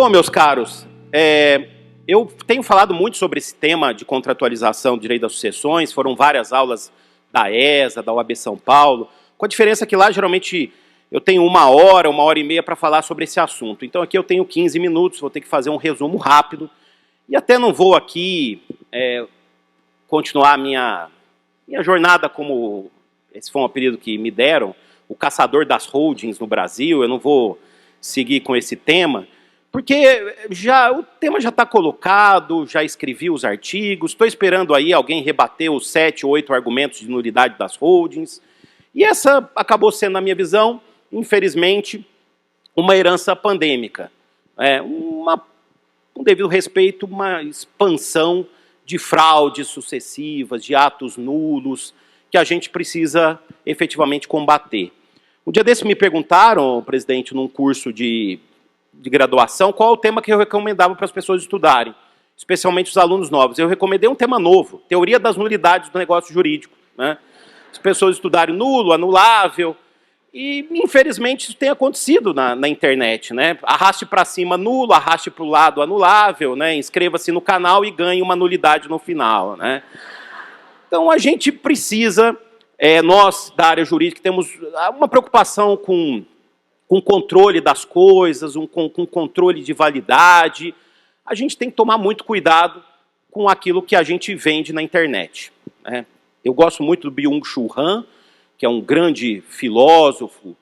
Bom, meus caros, eu tenho falado muito sobre esse tema de contratualização do direito das sucessões, foram várias aulas da ESA, da OAB São Paulo, com a diferença que lá, geralmente, eu tenho uma hora e meia para falar sobre esse assunto. Então aqui eu tenho 15 minutos, vou ter que fazer um resumo rápido, e até não vou aqui continuar a minha jornada como, esse foi um apelido que me deram, o caçador das holdings no Brasil. Eu não vou seguir com esse tema, porque o tema já está colocado, já escrevi os artigos, estou esperando aí alguém rebater os 7 ou 8 argumentos de nulidade das holdings, e essa acabou sendo, na minha visão, infelizmente, uma herança pandêmica. Com devido respeito, uma expansão de fraudes sucessivas, de atos nulos, que a gente precisa efetivamente combater. Um dia desse me perguntaram, presidente, num curso de graduação, qual é o tema que eu recomendava para as pessoas estudarem, especialmente os alunos novos. Eu recomendei um tema novo, teoria das nulidades do negócio jurídico, né? As pessoas estudarem nulo, anulável, e infelizmente isso tem acontecido na internet, né? Arraste para cima nulo, arraste para o lado anulável, né? Inscreva-se no canal e ganhe uma nulidade no final, né? Então a gente precisa, nós da área jurídica temos uma preocupação com controle das coisas, com controle de validade. A gente tem que tomar muito cuidado com aquilo que a gente vende na internet, né? Eu gosto muito do Byung-Chul Han, que é um grande filósofo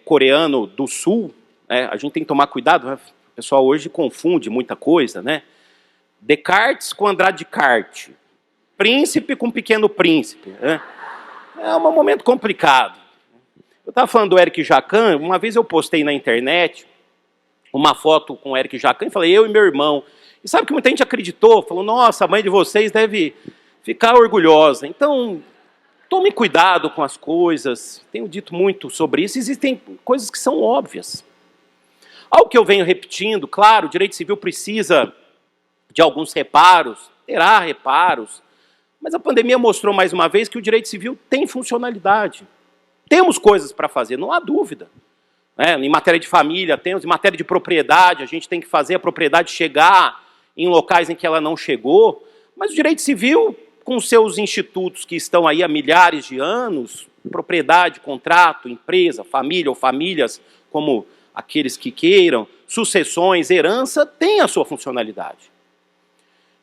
coreano do Sul, né? A gente tem que tomar cuidado, né? O pessoal hoje confunde muita coisa, né? Descartes com Andrade Descartes, príncipe com pequeno príncipe, né? É um momento complicado. Eu estava falando do Eric Jacan, uma vez eu postei na internet uma foto com o Eric Jacan e falei, eu e meu irmão. E sabe que muita gente acreditou, falou, nossa, a mãe de vocês deve ficar orgulhosa. Então, tome cuidado com as coisas, tenho dito muito sobre isso, existem coisas que são óbvias. Algo que eu venho repetindo, claro, o direito civil precisa de alguns reparos, terá reparos, mas a pandemia mostrou mais uma vez que o direito civil tem funcionalidade. Temos coisas para fazer, não há dúvida. Em matéria de família temos, em matéria de propriedade, a gente tem que fazer a propriedade chegar em locais em que ela não chegou, mas o direito civil, com seus institutos que estão aí há milhares de anos, propriedade, contrato, empresa, família ou famílias, como aqueles que queiram, sucessões, herança, tem a sua funcionalidade.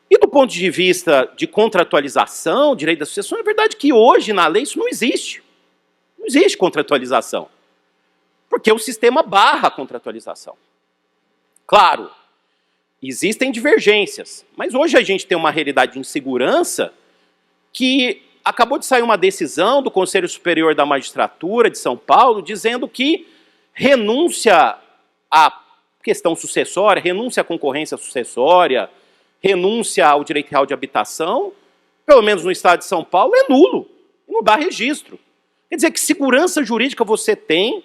E do ponto de vista de contratualização, direito da sucessão, é verdade que hoje na lei isso não existe. Não existe contratualização, porque o sistema barra a contratualização. Claro, existem divergências, mas hoje a gente tem uma realidade de insegurança que acabou de sair uma decisão do Conselho Superior da Magistratura de São Paulo dizendo que renúncia à questão sucessória, renúncia à concorrência sucessória, renúncia ao direito real de habitação, pelo menos no estado de São Paulo, é nulo, não dá registro. Quer dizer, que segurança jurídica você tem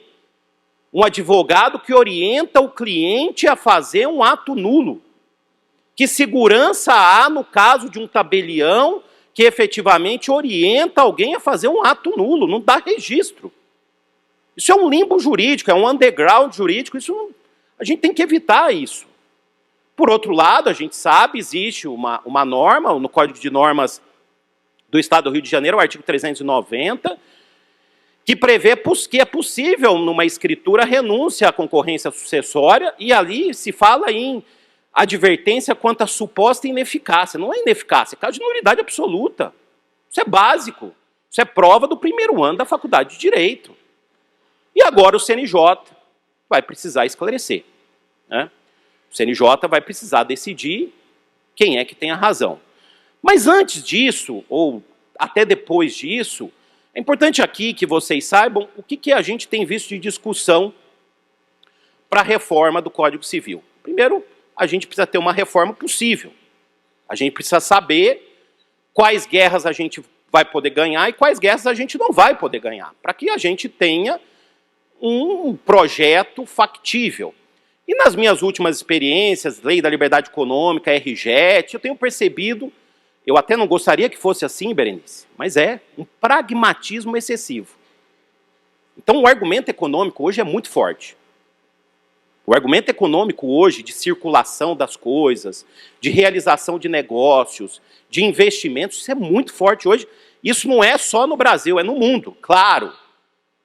um advogado que orienta o cliente a fazer um ato nulo? Que segurança há no caso de um tabelião que efetivamente orienta alguém a fazer um ato nulo? Não dá registro. Isso é um limbo jurídico, é um underground jurídico, a gente tem que evitar isso. Por outro lado, a gente sabe, existe uma norma no Código de Normas do Estado do Rio de Janeiro, o artigo 390, que prevê que é possível, numa escritura, renúncia à concorrência sucessória, e ali se fala em advertência quanto à suposta ineficácia. Não é ineficácia, é caso de nulidade absoluta. Isso é básico. Isso é prova do primeiro ano da Faculdade de Direito. E agora o CNJ vai precisar esclarecer, né? O CNJ vai precisar decidir quem é que tem a razão. Mas antes disso, ou até depois disso, é importante aqui que vocês saibam o que a gente tem visto de discussão para a reforma do Código Civil. Primeiro, a gente precisa ter uma reforma possível. A gente precisa saber quais guerras a gente vai poder ganhar e quais guerras a gente não vai poder ganhar, para que a gente tenha um projeto factível. E nas minhas últimas experiências, Lei da Liberdade Econômica, RJET, eu tenho percebido, eu até não gostaria que fosse assim, Berenice, mas é um pragmatismo excessivo. Então o argumento econômico hoje é muito forte. O argumento econômico hoje de circulação das coisas, de realização de negócios, de investimentos, isso é muito forte hoje. Isso não é só no Brasil, é no mundo, claro.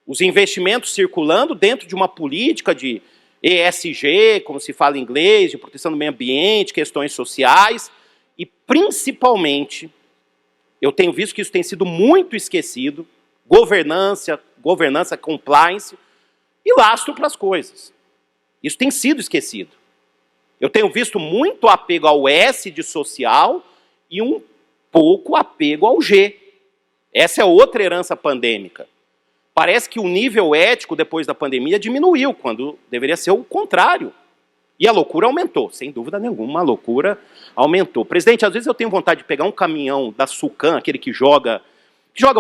Os investimentos circulando dentro de uma política de ESG, como se fala em inglês, de proteção do meio ambiente, questões sociais, e principalmente, eu tenho visto que isso tem sido muito esquecido, governança, compliance, e lastro para as coisas. Isso tem sido esquecido. Eu tenho visto muito apego ao S de social e um pouco apego ao G. Essa é outra herança pandêmica. Parece que o nível ético depois da pandemia diminuiu, quando deveria ser o contrário. E a loucura aumentou, sem dúvida nenhuma, a loucura aumentou. Presidente, às vezes eu tenho vontade de pegar um caminhão da Sucan, aquele que joga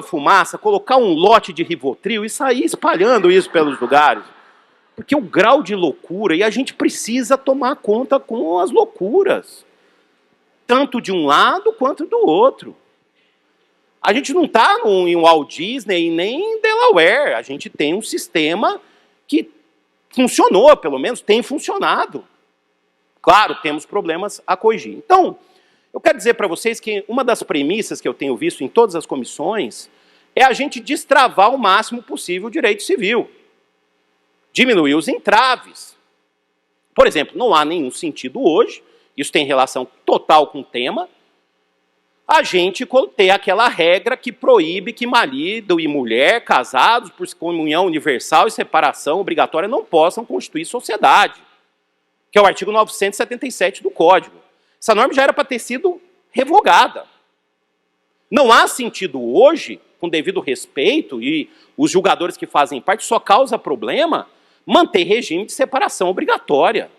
fumaça, colocar um lote de Rivotril e sair espalhando isso pelos lugares. Porque o grau de loucura, e a gente precisa tomar conta com as loucuras. Tanto de um lado quanto do outro. A gente não está em Walt Disney e nem em Delaware. A gente tem um sistema que funcionou, pelo menos tem funcionado. Claro, temos problemas a corrigir. Então, eu quero dizer para vocês que uma das premissas que eu tenho visto em todas as comissões é a gente destravar o máximo possível o direito civil. Diminuir os entraves. Por exemplo, não há nenhum sentido hoje, isso tem relação total com o tema, a gente ter aquela regra que proíbe que marido e mulher casados por comunhão universal e separação obrigatória não possam constituir sociedade, que é o artigo 977 do Código. Essa norma já era para ter sido revogada. Não há sentido hoje, com devido respeito, e os julgadores que fazem parte, só causa problema manter regime de separação obrigatória.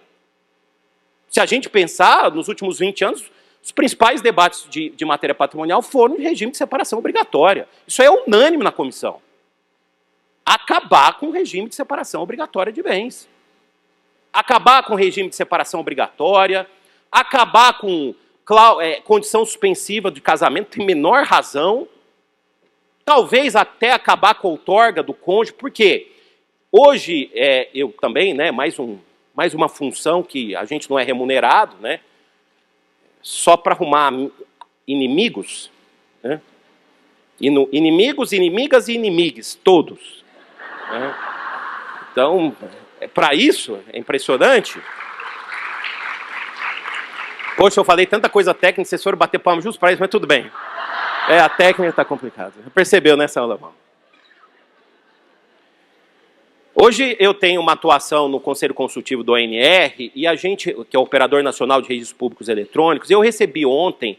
Se a gente pensar, nos últimos 20 anos, os principais debates de matéria patrimonial foram de regime de separação obrigatória. Isso é unânime na comissão. Acabar com o regime de separação obrigatória de bens. Acabar com o regime de separação obrigatória, acabar com condição suspensiva de casamento, tem menor razão. Talvez até acabar com a outorga do cônjuge, porque hoje, eu também, né, mais uma função que a gente não é remunerado, né, só para arrumar inimigos, né, inimigos, inimigas e inimigues, todos. Né. Então, para isso, é impressionante. Poxa, eu falei tanta coisa técnica, vocês foram bater palma justo para isso, mas tudo bem. A técnica está complicada. Percebeu nessa aula, mão? Hoje eu tenho uma atuação no Conselho Consultivo do ONR e a gente, que é o Operador Nacional de Registros Públicos Eletrônicos, eu recebi ontem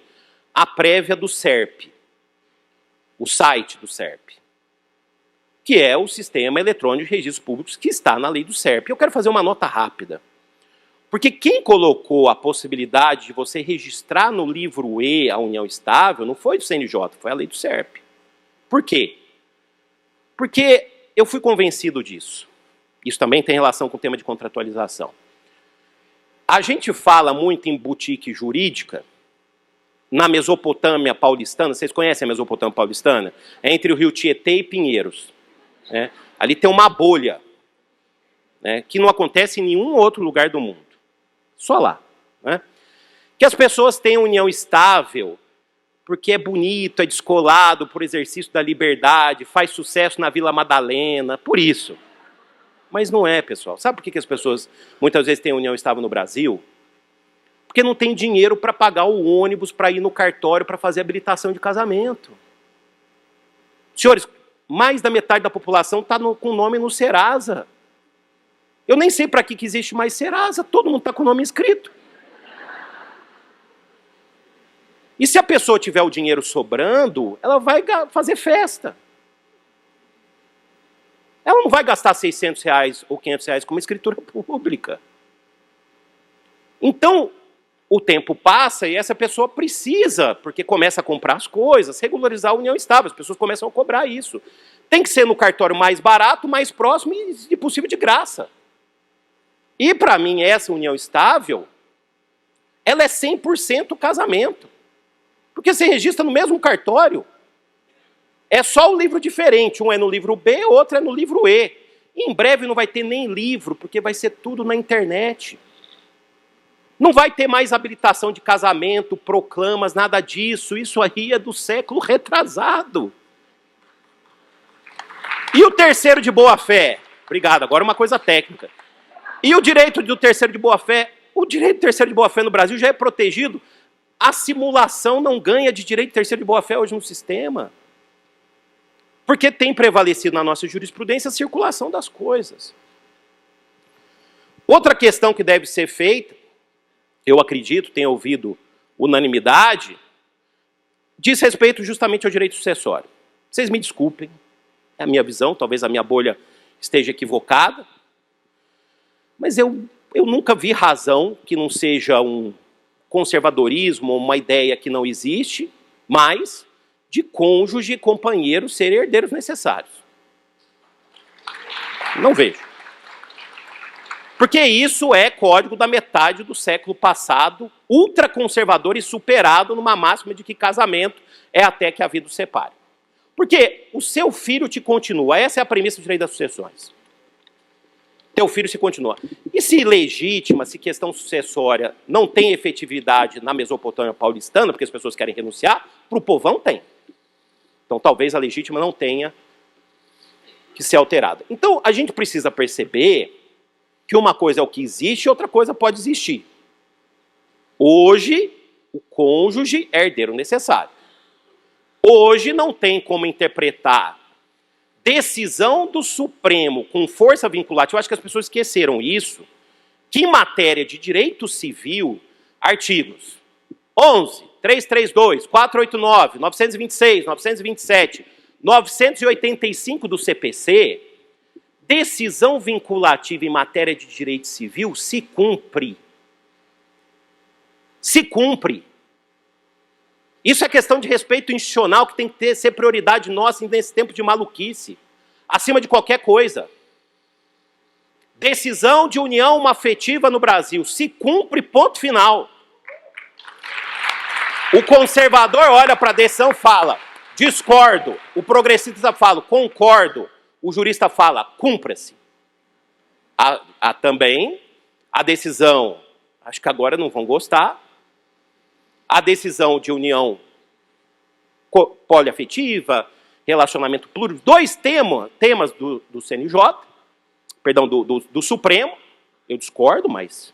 a prévia do SERP, o site do SERP, que é o Sistema Eletrônico de Registros Públicos que está na lei do SERP. Eu quero fazer uma nota rápida, porque quem colocou a possibilidade de você registrar no livro E a união estável não foi do CNJ, foi a lei do SERP. Por quê? Porque eu fui convencido disso. Isso também tem relação com o tema de contratualização. A gente fala muito em boutique jurídica na Mesopotâmia paulistana. Vocês conhecem a Mesopotâmia paulistana? É entre o rio Tietê e Pinheiros. Né? Ali tem uma bolha, né, que não acontece em nenhum outro lugar do mundo. Só lá. Né? Que as pessoas têm união estável porque é bonito, é descolado, por exercício da liberdade, faz sucesso na Vila Madalena, por isso. Mas não é, pessoal. Sabe por que as pessoas muitas vezes têm união estável no Brasil? Porque não tem dinheiro para pagar o ônibus para ir no cartório para fazer habilitação de casamento. Senhores, mais da metade da população está com o nome no Serasa. Eu nem sei para que existe mais Serasa, todo mundo está com o nome inscrito. E se a pessoa tiver o dinheiro sobrando, ela vai fazer festa. Ela não vai gastar R$600 ou R$500 com uma escritura pública. Então, o tempo passa e essa pessoa precisa, porque começa a comprar as coisas, regularizar a união estável, as pessoas começam a cobrar isso. Tem que ser no cartório mais barato, mais próximo e, se possível, de graça. E, para mim, essa união estável, ela é 100% casamento. Porque você registra no mesmo cartório. É só o livro diferente. Um é no livro B, outro é no livro E. Em breve não vai ter nem livro, porque vai ser tudo na internet. Não vai ter mais habilitação de casamento, proclamas, nada disso. Isso aí é do século retrasado. E o terceiro de boa-fé? Obrigado, agora uma coisa técnica. E o direito do terceiro de boa-fé? O direito do terceiro de boa-fé no Brasil já é protegido. A simulação não ganha de direito terceiro de boa-fé hoje no sistema. Porque tem prevalecido na nossa jurisprudência a circulação das coisas. Outra questão que deve ser feita, eu acredito, tenho ouvido unanimidade, diz respeito justamente ao direito sucessório. Vocês me desculpem, é a minha visão, talvez a minha bolha esteja equivocada, mas eu nunca vi razão que não seja um conservadorismo, uma ideia que não existe, mas de cônjuge e companheiro serem herdeiros necessários. Não vejo. Porque isso é código da metade do século passado, ultraconservador e superado numa máxima de que casamento é até que a vida os separe. Porque o seu filho te continua, essa é a premissa do direito das sucessões. Teu filho se continua. E se legítima, se questão sucessória não tem efetividade na Mesopotâmia paulistana, porque as pessoas querem renunciar, para o povão tem. Então talvez a legítima não tenha que ser alterada. Então a gente precisa perceber que uma coisa é o que existe e outra coisa pode existir. Hoje, o cônjuge é herdeiro necessário. Hoje não tem como interpretar decisão do Supremo com força vinculativa. Eu acho que as pessoas esqueceram isso, que em matéria de direito civil, artigos 11, 332, 489, 926, 927, 985 do CPC, decisão vinculativa em matéria de direito civil se cumpre. Se cumpre. Isso é questão de respeito institucional que tem que ser prioridade nossa nesse tempo de maluquice. Acima de qualquer coisa. Decisão de união afetiva no Brasil. Se cumpre, ponto final. O conservador olha para a decisão e fala, discordo. O progressista fala, concordo. O jurista fala, cumpra-se. Há também a decisão, acho que agora não vão gostar, a decisão de união poliafetiva, relacionamento plúrio, dois temas do CNJ, perdão, do Supremo, eu discordo, mas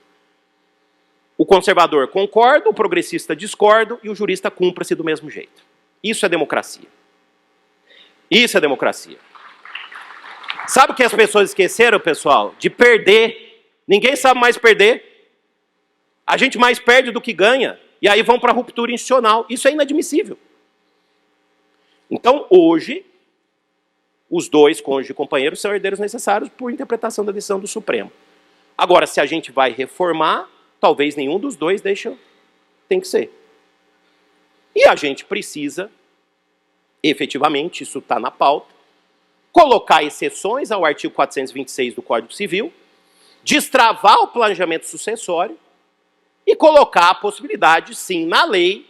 o conservador concorda, o progressista discorda e o jurista cumpra-se do mesmo jeito. Isso é democracia. Isso é democracia. Sabe o que as pessoas esqueceram, pessoal? De perder. Ninguém sabe mais perder. A gente mais perde do que ganha. E aí vão para a ruptura institucional. Isso é inadmissível. Então, hoje, os dois cônjuges e companheiros são herdeiros necessários por interpretação da decisão do Supremo. Agora, se a gente vai reformar, talvez nenhum dos dois tem que ser. E a gente precisa, efetivamente, isso está na pauta, colocar exceções ao artigo 426 do Código Civil, destravar o planejamento sucessório, e colocar a possibilidade, sim, na lei,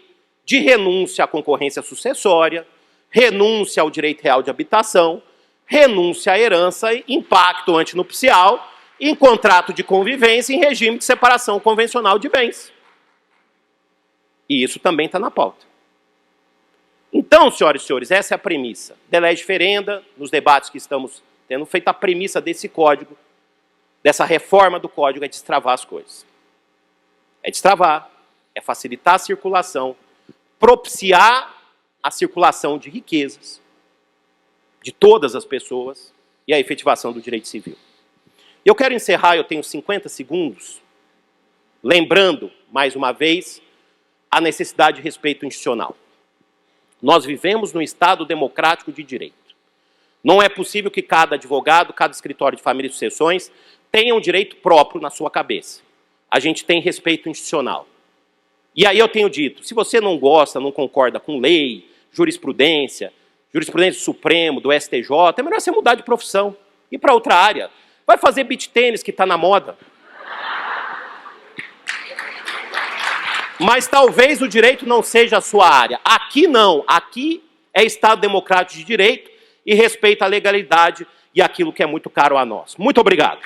de renúncia à concorrência sucessória, renúncia ao direito real de habitação, renúncia à herança, impacto antinupcial, em contrato de convivência em regime de separação convencional de bens. E isso também está na pauta. Então, senhoras e senhores, essa é a premissa. De lege ferenda, nos debates que estamos tendo feito, a premissa desse código, dessa reforma do código, é destravar as coisas. É destravar, é facilitar a circulação, propiciar a circulação de riquezas de todas as pessoas e a efetivação do direito civil. Eu quero encerrar, eu tenho 50 segundos, lembrando, mais uma vez, a necessidade de respeito institucional. Nós vivemos num Estado democrático de direito. Não é possível que cada advogado, cada escritório de família e sucessões tenha um direito próprio na sua cabeça. A gente tem respeito institucional. E aí eu tenho dito, se você não gosta, não concorda com lei, jurisprudência do Supremo, do STJ, é melhor você mudar de profissão, ir para outra área. Vai fazer beach tênis, que está na moda. Mas talvez o direito não seja a sua área. Aqui não, aqui é Estado democrático de direito e respeita a legalidade e aquilo que é muito caro a nós. Muito obrigado.